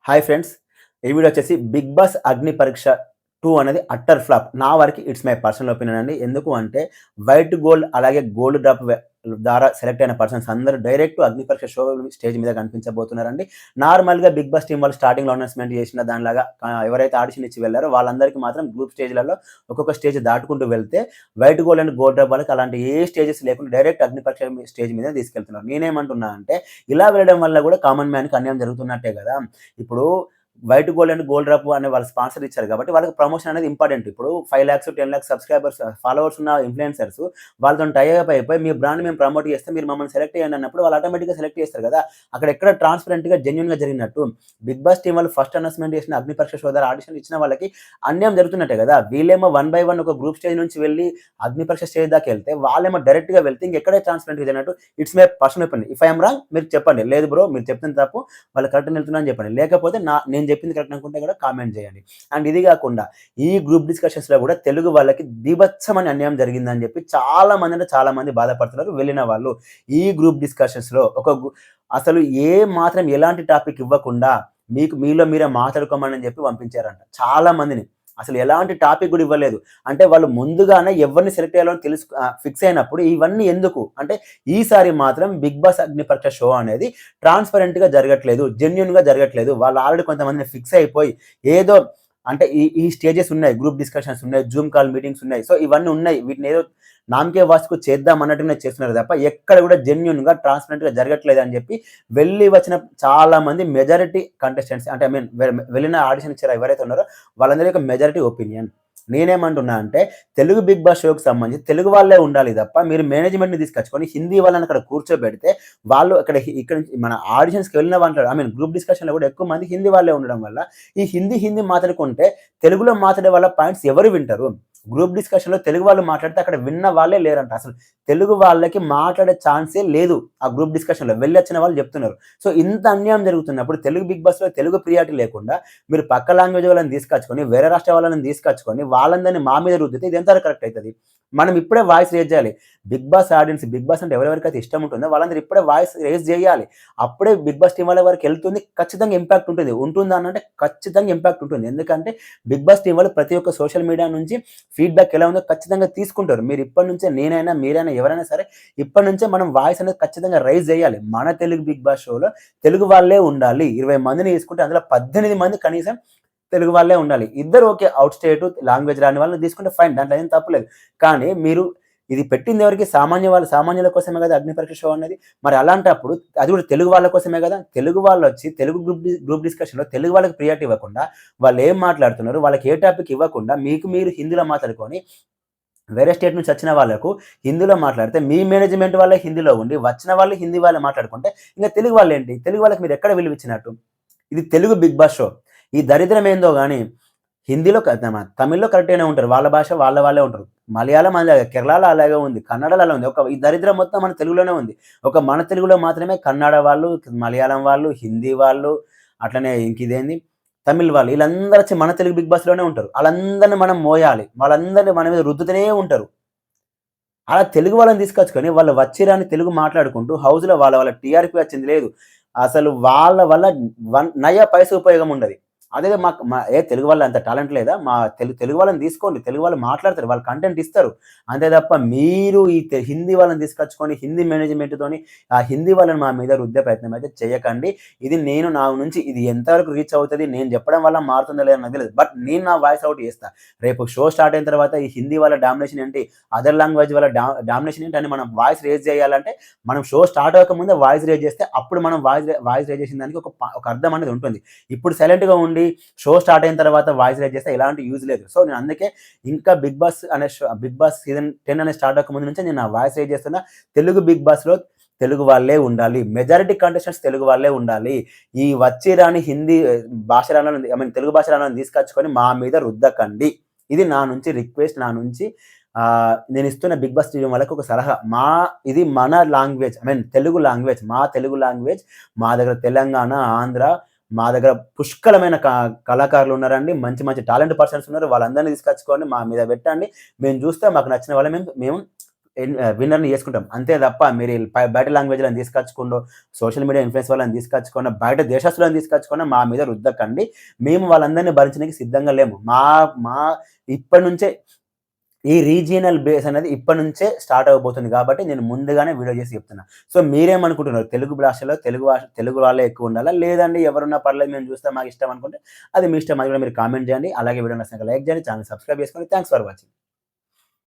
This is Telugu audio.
Hi friends! ఈ వీడియో వచ్చేసి 'బిగ్ బాస్ అగ్ని పరీక్ష 2' అనేది అట్టర్ ఫ్లాప్. నా వరకి ఇట్స్ మై పర్సనల్ ఒపీనియన్ అండి. ఎందుకు అంటే వైట్ గోల్డ్ అలాగే గోల్డ్ డ్రాప్ ద్వారా సెలెక్ట్ అయిన పర్సన్స్ అందరూ డైరెక్ట్ అగ్ని పరీక్ష షో స్టేజ్ మీద కనిపించబోతున్నారండి. నార్మల్‌గా 'బిగ్ బాస్' టీమ్ వాళ్ళు స్టార్టింగ్‌లో అనౌన్స్‌మెంట్ చేసిన దానిలాగా ఎవరైతే ఆడిషన్ ఇచ్చి వెళ్లారో వాళ్ళందరికీ మాత్రం గ్రూప్ స్టేజ్‌లలో ఒక్కొక్క స్టేజ్ దాటుకుంటూ వెళ్తే white gold and gold drop వాళ్ళకి అలాంటి ఏ స్టేజెస్ లేకుండా డైరెక్ట్ అగ్ని పరీక్ష స్టేజ్ మీదే తీసుకెళ్తున్నారు. నేనేమంటున్నా అంటే ఇలా వెళ్ళడం వల్ల కూడా కామన్ మ్యాన్‌కి అన్యాయం జరుగుతున్నట్టే కదా! ఇప్పుడు white gold and gold drop అనే వాళ్ళు స్పాన్సర్ ఇచ్చారు కాబట్టి వాళ్ళకి ప్రమోషన్ అనేది ఇంపార్టెంట్. ఇప్పుడు 5,00,000, 10,00,000 సబ్స్క్రైబర్స్ ఫాలోవర్స్ ఉన్న ఇన్‌ఫ్లుయెన్సర్స్ వాళ్ళతోని టై అప్ అయిపోయి మీ బ్రాండ్ మేము ప్రమోట్ చేస్తే మీరు మమ్మల్ని సెలెక్ట్ చేయండి అన్నప్పుడు వాళ్ళు ఆటోమేటిక్‌గా సెలెక్ట్ చేస్తారు కదా! అక్కడ ఎక్కడ ట్రాన్స్‌పరెంట్‌గా జెన్యూన్‌గా జరిగినట్టు. బిగ్ బాస్ టీమ్ వాళ్ళు ఫస్ట్ అనౌన్స్‌మెంట్ చేసిన అగ్ని పరీక్ష షో ద్వారా ఆడిషన్ ఇచ్చిన వాళ్ళకి అన్యాయం జరుగుతున్నట్టే కదా! వీళ్ళేమో వన్ బై వన్ ఒక గ్రూప్ స్టేజ్ నుంచి వెళ్లి అగ్ని పరీక్ష స్టేజ్ దాకా వెళ్తే వాళ్ళేమో డైరెక్ట్‌గా వెళ్తే ఇంకెక్కడే ట్రాన్స్‌పరెంట్‌గా జరిగినట్టు. It's my personal opinion. If I am wrong మీరు చెప్పండి. లేదు బ్రో మీరు చెప్తుంది తప్పు. వాళ్ళు కరెక్ట్‌గా వెళ్తున్నా అని చెప్పండి. లేకపోతే నేను చెప్పింది కరెక్ట్ అనుకుంటే కూడా కామెంట్ చేయండి. అండ్ ఇది కాకుండా ఈ గ్రూప్ డిస్కషన్స్‌లో కూడా తెలుగు వాళ్ళకి బీభత్సమైన అన్యాయం జరిగిందని చెప్పి చాలా మంది అంటే చాలా మంది బాధపడుతున్నారు వెళ్ళిన వాళ్ళు. ఈ గ్రూప్ డిస్కషన్స్‌లో అసలు మాత్రం ఎలాంటి టాపిక్ ఇవ్వకుండా మీలో మీరే మాట్లాడుకోమని చెప్పి పంపించారంట చాలా మందిని. అసలు ఎలాంటి టాపిక్ కూడా ఇవ్వలేదు. అంటే వాళ్ళు ముందుగానే ఎవరిని సెలెక్ట్ చేయాలో ఫిక్స్ అయినప్పుడు ఇవన్నీ ఎందుకు? అంటే ఈసారి మాత్రం 'బిగ్ బాస్ అగ్ని పరీక్ష' షో అనేది ట్రాన్స్‌పరెంట్‌గా జరగట్లేదు. జెన్యూన్‌గా జరగట్లేదు. వాళ్ళు ఆల్రెడీ కొంతమందిని ఫిక్స్ అయిపోయి ఏదో అంటే ఈ ఈ స్టేజెస్ ఉన్నాయి. గ్రూప్ డిస్కషన్స్ ఉన్నాయి. జూమ్ కాల్ మీటింగ్స్ ఉన్నాయి. సో ఇవన్నీ ఉన్నాయి. వీటిని ఏదో నామకే వాస్తుకు చేద్దాం అన్నట్టుగానే చేస్తున్నారు తప్ప ఎక్కడ కూడా జెన్యూన్‌గా ట్రాన్స్‌పరెంట్‌గా జరగట్లేదు అని చెప్పి వెళ్ళి వచ్చిన చాలా మంది మెజారిటీ కంటెస్టెంట్స్ అంటే ఐ మీన్ వెళ్ళిన ఆడిషన్ ఇచ్చారో ఎవరైతే ఉన్నారో వాళ్ళందరి యొక్క మెజారిటీ ఒపీనియన్. నేనేమంటున్నా అంటే తెలుగు 'బిగ్ బాస్' షోకి సంబంధించి తెలుగు వాళ్ళే ఉండాలి తప్ప మీరు మేనేజ్‌మెంట్‌ని తీసుకొచ్చుకొని హిందీ వాళ్ళని అక్కడ కూర్చోబెడితే వాళ్ళు ఇక్కడ నుంచి మన ఆడిషన్స్‌కి వెళ్ళిన వాళ్ళు ఐ మీన్ గ్రూప్ డిస్కషన్‌లో కూడా ఎక్కువ మంది హిందీ వాళ్ళే ఉండడం వల్ల ఈ హిందీ మాట్లాడుకుంటే తెలుగులో మాట్లాడే వాళ్ళ పాయింట్స్ ఎవరు వింటారు? గ్రూప్ డిస్కషన్‌లో తెలుగు వాళ్ళు మాట్లాడితే అక్కడ విన్న వాళ్ళే లేరంట. అసలు తెలుగు వాళ్ళకి మాట్లాడే ఛాన్సే లేదు. ఆ గ్రూప్ డిస్కషన్‌లో వెళ్ళొచ్చిన వాళ్ళు చెప్తున్నారు. సో ఇంత అన్యాయం జరుగుతున్నప్పుడు తెలుగు 'బిగ్ బాస్‌లో' తెలుగు ప్రియారిటీ లేకుండా మీరు పక్క లాంగ్వేజ్ వాళ్ళని తీసుకొచ్చుకొని, వేరే రాష్ట్ర వాళ్ళని తీసుకొచ్చుకొని వాళ్ళందరిని మా మీద రుద్దితే ఇది ఎంతవరకు కరెక్ట్ అయితది? మనం ఇప్పుడే వాయిస్ రైజ్ చేయాలి. 'Bigg Boss' audience 'Bigg Boss' అంటే ఎవరెవరికైతే ఇష్టం ఉంటుందో వాళ్ళందరూ ఇప్పుడే వాయిస్ రైజ్ చేయాలి. అప్పుడే 'బిగ్ బాస్' టీమ్ వాళ్ళ వరకు వెళ్తుంది. ఖచ్చితంగా ఇంపాక్ట్ ఉంటుంది. ఉంటుందా అనంటే ఖచ్చితంగా ఇంపాక్ట్ ఉంటుంది. ఎందుకంటే 'బిగ్ బాస్' టీమ్ వాళ్ళు ప్రతి ఒక్క సోషల్ మీడియా నుంచి ఫీడ్‌బ్యాక్ ఎలా ఉందో ఖచ్చితంగా తీసుకుంటారు. మీరు ఇప్పటి నుంచే నేనైనా, మీరైనా ఎవరైనా సరే ఇప్పటి నుంచే మనం వాయిస్ అనేది ఖచ్చితంగా రైజ్ చేయాలి. మన తెలుగు 'బిగ్ బాస్' షోలో తెలుగు వాళ్ళే ఉండాలి. 20 మందిని తీసుకుంటే అందులో 18 మంది కనీసం తెలుగు వాళ్ళే ఉండాలి. ఇద్దరు ఓకే. ఔట్ స్టేట్ లాంగ్వేజ్ రాని వాళ్ళని తీసుకుంటే ఫైన్. దాంట్లో ఏం తప్పులేదు. కానీ మీరు ఇది పెట్టింది ఎవరికి? సామాన్యుల కోసమే కదా 'అగ్ని పరీక్ష' షో అనేది. మరి అలాంటప్పుడు అది కూడా తెలుగు వాళ్ళ కోసమే కదా! తెలుగు వాళ్ళొచ్చి తెలుగు గ్రూప్ డిస్కషన్‌లో తెలుగు వాళ్ళకి ప్రియారిటీ ఇవ్వకుండా, వాళ్ళు ఏం మాట్లాడుతున్నారు, వాళ్ళకి ఏ టాపిక్ ఇవ్వకుండా మీకు మీరు హిందీలో మాట్లాడుకొని వేరే స్టేట్ నుంచి వచ్చిన వాళ్ళకు హిందీలో మాట్లాడితే, మీ మేనేజ్‌మెంట్ వాళ్ళే హిందీలో ఉండి, వచ్చిన వాళ్ళు హిందీ వాళ్ళే మాట్లాడుకుంటే, ఇంక తెలుగు వాళ్ళేంటి? తెలుగు వాళ్ళకి మీరెక్కడ విలువిచ్చినట్టు? ఇది తెలుగు 'బిగ్ బాస్' షో. ఈ దరిద్రం ఏందో గాని హిందీలో తమిళ్‌లో కరెక్ట్‌గానే ఉంటారు. వాళ్ళ భాష వాళ్ళే ఉంటారు. మలయాళం అలాగే, కేరళలో అలాగే ఉంది. కన్నడలో అలా ఉంది. ఈ దరిద్రం మొత్తం మన తెలుగులోనే ఉంది. మన తెలుగులో మాత్రమే కన్నడ వాళ్ళు, మలయాళం వాళ్ళు, హిందీ వాళ్ళు, అట్లనే ఇంకిదేంది తమిళ్ వాళ్ళు ఈళ్ళందరూ వచ్చి మన తెలుగు 'బిగ్ బాస్‌లోనే' ఉంటారు. ఆళ్ళందరిని మనం మోయాలి. వాళ్ళందరిని మన మీద రుద్దుతూనే ఉంటారు. అలా తెలుగు వాళ్ళని తీసుకొచ్చుకొని వాళ్ళు వచ్చి రాని తెలుగు మాట్లాడుకుంటూ హౌస్‌లో వాళ్ళ టీఆర్‌పీ వచ్చింది లేదు. అసలు వాళ్ళ వల్ల నయా పైసా ఉపయోగం ఉండది. అదే మాకు తెలుగు వాళ్ళ అంత టాలెంట్ లేదా? మా తెలుగు వాళ్ళని తీసుకోండి. తెలుగు వాళ్ళు మాట్లాడతారు. వాళ్ళు కంటెంట్ ఇస్తారు. అంతే తప్ప మీరు ఈ హిందీ వాళ్ళని తీసుకొచ్చుకొని హిందీ మేనేజ్‌మెంట్‌తోని ఆ హిందీ వాళ్ళని మా మీద రుద్దే ప్రయత్నం అయితే చేయకండి. ఇది నా నుంచి ఇది ఎంతవరకు రీచ్ అవుతది, నేను చెప్పడం వల్ల మారుతుందో లేదో నాకు తెలీదు. బట్ నేను నా వాయిస్ ఔట్ చేస్తా. రేపు షో స్టార్ట్ అయిన తర్వాత ఈ హిందీ వాళ్ళ డామినేషన్ ఏంటి? అదర్ లాంగ్వేజ్ వాళ్ళ డామినేషన్ ఏంటి అని మనం వాయిస్ రైజ్ చేయాలంటే, మనం షో స్టార్ట్ అవ్వకముందే వాయిస్ రైజ్ చేస్తే అప్పుడు మనం వాయిస్ రైజ్ చేసిన దానికి ఒక అర్థం అనేది ఉంటుంది. ఇప్పుడు సైలెంట్‌గా ఉండి షో స్టార్ట్ అయిన తర్వాత వాయిస్ రైజ్ చేస్తే ఎలాంటి యూజ్ లేదు. సో నేను అందుకే ఇంకా 'బిగ్ బాస్' సీజన్ 10 అనేది స్టార్ట్ అవ్వకముందు నుంచే నేను నా వాయిస్ రైజ్ చేస్తున్నా. తెలుగు 'బిగ్ బాస్‌లో' తెలుగు వాళ్ళే ఉండాలి. మెజారిటీ కంటెస్టెంట్స్ తెలుగు వాళ్ళే ఉండాలి. ఈ వచ్చి రాని హిందీ భాష రానోళ్ళని ఐ మీన్ తెలుగు భాష రానోళ్ళని తీసుకొచ్చుకొని మా మీద రుద్దకండి. ఇది నా నుంచి రిక్వెస్ట్. నా నుంచి నేనిస్తున్న 'బిగ్ బాస్' టీమ్ వాళ్ళకి ఒక సలహా. ఇది మన language I mean Telugu language. మా తెలుగు లాంగ్వేజ్ మా దగ్గర తెలంగాణ, ఆంధ్ర మా దగ్గర పుష్కలమైన కళాకారులు ఉన్నారండి. మంచి మంచి టాలెంట్ పర్సన్స్ ఉన్నారు. వాళ్ళందరిని తీసుకొచ్చుకొని మా మీద పెట్టండి. మేము చూస్తే మాకు నచ్చిన వాళ్ళని మేము విన్నర్‌ని చేసుకుంటాం. అంతే తప్ప మీరు బయట లాంగ్వేజ్‌లను తీసుకొచ్చుకుండో, సోషల్ మీడియా ఇన్‌ఫ్లుయెన్స్ వాళ్ళని తీసుకొచ్చుకున్న, బయట దేశస్తులను తీసుకొచ్చుకున్న మా మీద రుద్దకండి. మేము వాళ్ళందరిని భరించడానికి సిద్ధంగా లేము. మా మా ఇప్పటి నుంచే ఈ రీజియనల్ బేస్ అనేది ఇప్పటి నుంచే స్టార్ట్ అవ్వబోతుంది కాబట్టి నేను ముందుగానే వీడియో చేసి చెప్తున్నా. సో మీరేమనుకుంటున్నారు? తెలుగు భాషలో తెలుగు వాళ్ళే ఎక్కువ ఉండాలా? లేదండి ఎవరున్నా పర్లేదు మేము చూస్తాం మాకు ఇష్టం అనుకుంటే అది మీ ఇష్టం. అది కూడా మీరు కామెంట్ చేయండి. అలాగే వీడియో నచ్చినాక లైక్ చేయండి. ఛానెల్ సబ్స్క్రైబ్ చేసుకోండి. Thanks for watching.